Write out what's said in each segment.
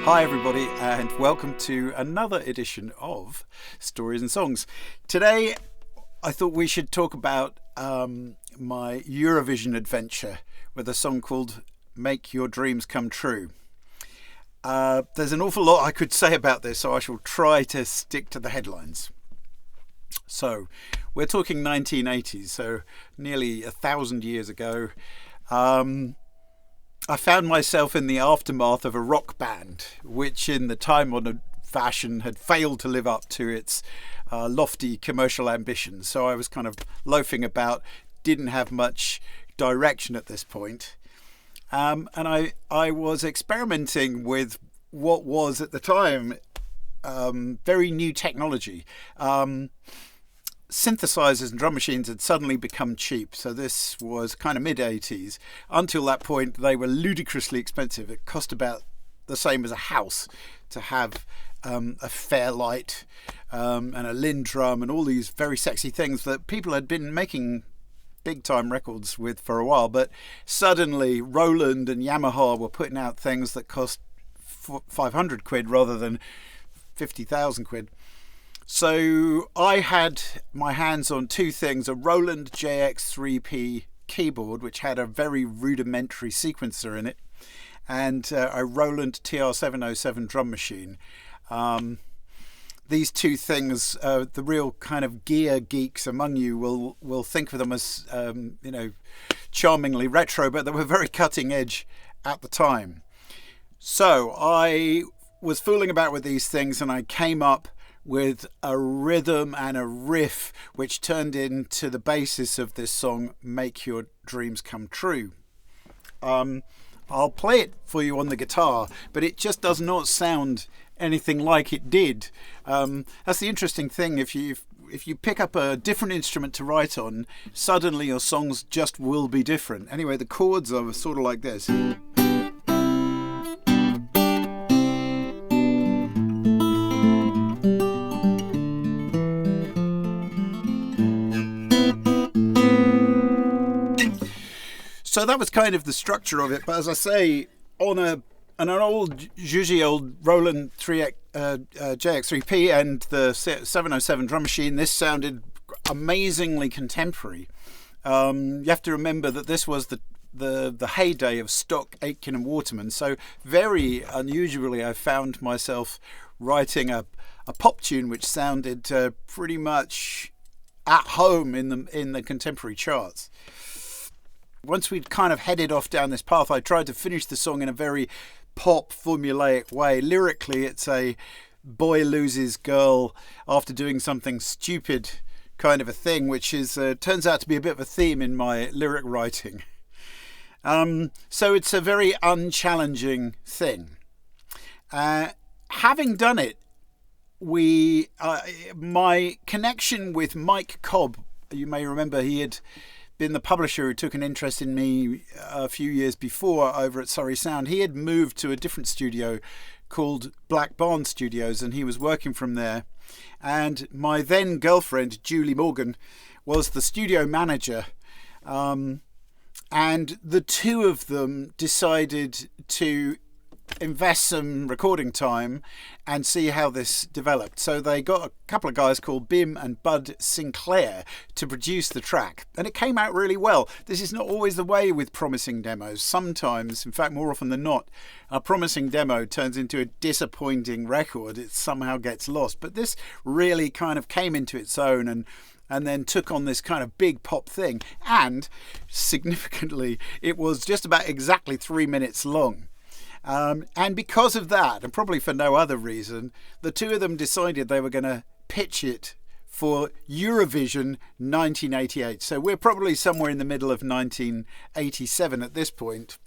Hi everybody, and welcome to another edition of Stories and Songs. Today I thought we should talk about my Eurovision adventure with a song called Make Your Dreams Come True. There's an awful lot I could say about this, so I shall try to stick to the headlines. So we're talking 1980s, so nearly 1,000 years ago. I found myself in the aftermath of a rock band, which in the time-honoured fashion had failed to live up to its lofty commercial ambitions. So I was kind of loafing about, didn't have much direction at this point. And I was experimenting with what was at the time very new technology. Synthesizers and drum machines had suddenly become cheap, so this was kind of mid-80s. Until that point they were ludicrously expensive. It cost about the same as a house to have a Fairlight and a Lindrum and all these very sexy things that people had been making big time records with for a while, but suddenly Roland and Yamaha were putting out things that cost 500 quid rather than 50,000 quid. So I had my hands on two things: a Roland JX3P keyboard, which had a very rudimentary sequencer in it, and a Roland TR707 drum machine. These two things, the real kind of gear geeks among you will think of them as charmingly retro, but they were very cutting edge at the time. So I was fooling about with these things, and I came up with a rhythm and a riff which turned into the basis of this song, Make Your Dreams Come True. I'll play it for you on the guitar, but it just does not sound anything like it did. That's the interesting thing. If you pick up a different instrument to write on, suddenly your songs just will be different. Anyway, the chords are sort of like this. So that was kind of the structure of it. But as I say, on an old Juji old Roland JX3P and the 707 drum machine, this sounded amazingly contemporary. You have to remember that this was the heyday of stock Aitken and Waterman. So very unusually, I found myself writing a pop tune which sounded pretty much at home in the contemporary charts. Once we'd kind of headed off down this path, I tried to finish the song in a very pop, formulaic way. Lyrically, it's a boy loses girl after doing something stupid kind of a thing, which is turns out to be a bit of a theme in my lyric writing. So it's a very unchallenging thing. Having done it, my connection with Mike Cobb, you may remember he had been the publisher who took an interest in me a few years before over at Surrey Sound. He had moved to a different studio called Black Barn Studios, and he was working from there. And my then girlfriend, Julie Morgan, was the studio manager. And the two of them decided to invest some recording time and see how this developed. So they got a couple of guys called Bim and Bud Sinclair to produce the track, and it came out really well. This is not always the way with promising demos. Sometimes, in fact more often than not, a promising demo turns into a disappointing record. It somehow gets lost, but this really kind of came into its own and then took on this kind of big pop thing, and significantly it was just about exactly 3 minutes long. And because of that, and probably for no other reason, the two of them decided they were going to pitch it for Eurovision 1988. So we're probably somewhere in the middle of 1987 at this point.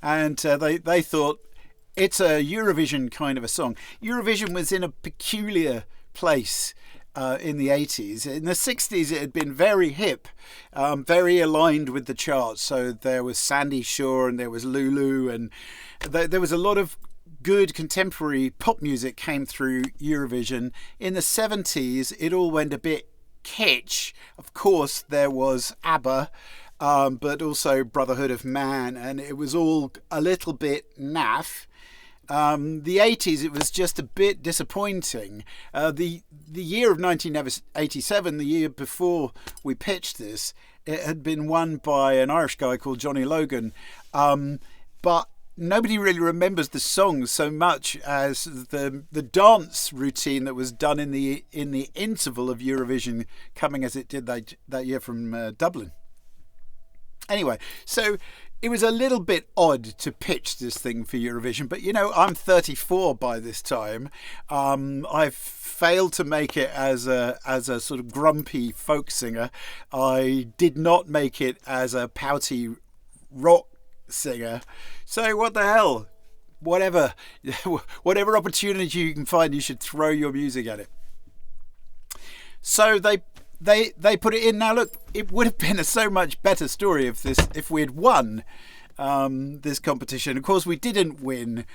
And they thought it's a Eurovision kind of a song. Eurovision was in a peculiar place in the 80s. In the 60s it had been very hip, very aligned with the charts. So there was Sandy Shaw and there was Lulu, and there was a lot of good contemporary pop music came through Eurovision. In the 70s it all went a bit kitsch. Of course there was ABBA, but also Brotherhood of Man, and it was all a little bit naff. The 80s, it was just a bit disappointing. The year of 1987, the year before we pitched this, it had been won by an Irish guy called Johnny Logan, but nobody really remembers the song so much as the dance routine that was done in the interval of Eurovision coming as it did that year from Dublin. Anyway, so it was a little bit odd to pitch this thing for Eurovision, but I'm 34 by this time. I've failed to make it as a sort of grumpy folk singer. I did not make it as a pouty rock singer. So what the hell? Whatever opportunity you can find, you should throw your music at it. So they put it in. Now look, it would have been a so much better story if we had won this competition. Of course, we didn't win.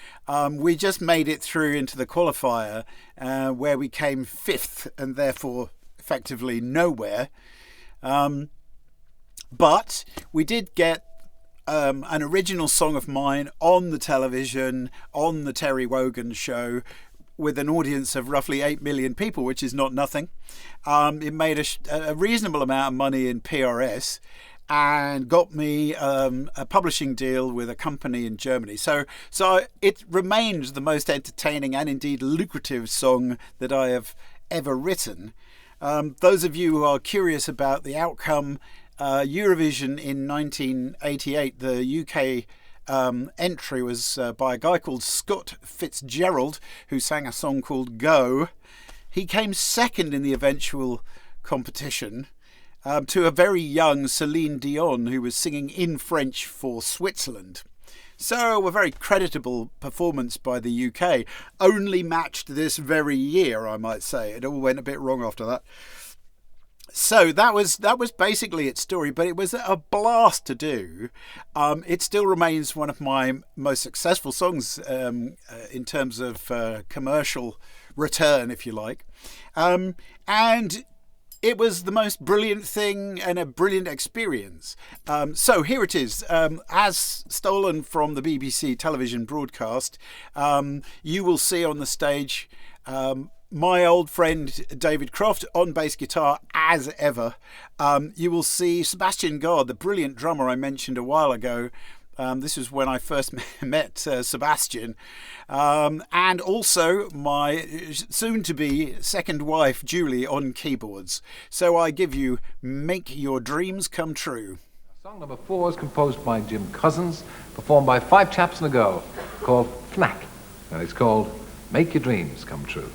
We just made it through into the qualifier, where we came 5th and therefore effectively nowhere. But we did get an original song of mine on the television, on the Terry Wogan show, with an audience of roughly 8 million people, which is not nothing. It made a reasonable amount of money in PRS and got me a publishing deal with a company in Germany. So it remains the most entertaining and indeed lucrative song that I have ever written. Those of you who are curious about the outcome, Eurovision in 1988, the UK entry was by a guy called Scott Fitzgerald, who sang a song called Go. He came second in the eventual competition to a very young Celine Dion, who was singing in French for Switzerland. So a very creditable performance by the UK, only matched this very year, I might say. It all went a bit wrong after that. So that was basically its story, but it was a blast to do. It still remains one of my most successful songs in terms of commercial return, if you like. And it was the most brilliant thing and a brilliant experience. So here it is, as stolen from the BBC television broadcast. You will see on the stage my old friend David Croft on bass guitar as ever. You will see Sebastian Gard, the brilliant drummer I mentioned a while ago. This was when I first met Sebastian. And also my soon-to-be second wife, Julie, on keyboards. So I give you Make Your Dreams Come True. Song number 4 is composed by Jim Cousins, performed by 5 chaps in a go, called Fnack. And it's called Make Your Dreams Come True.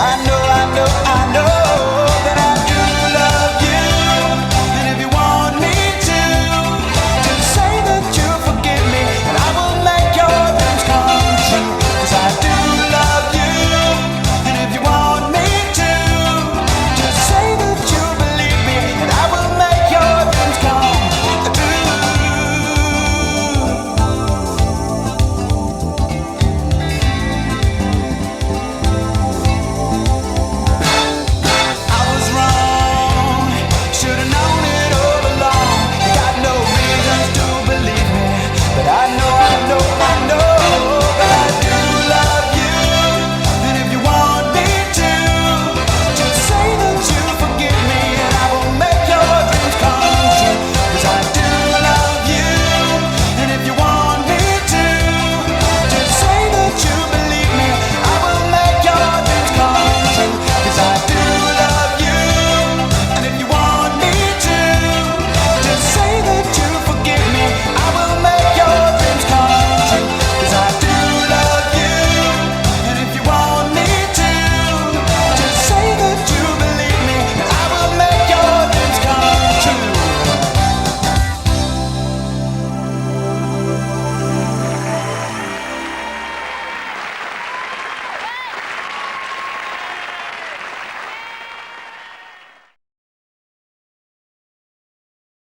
I know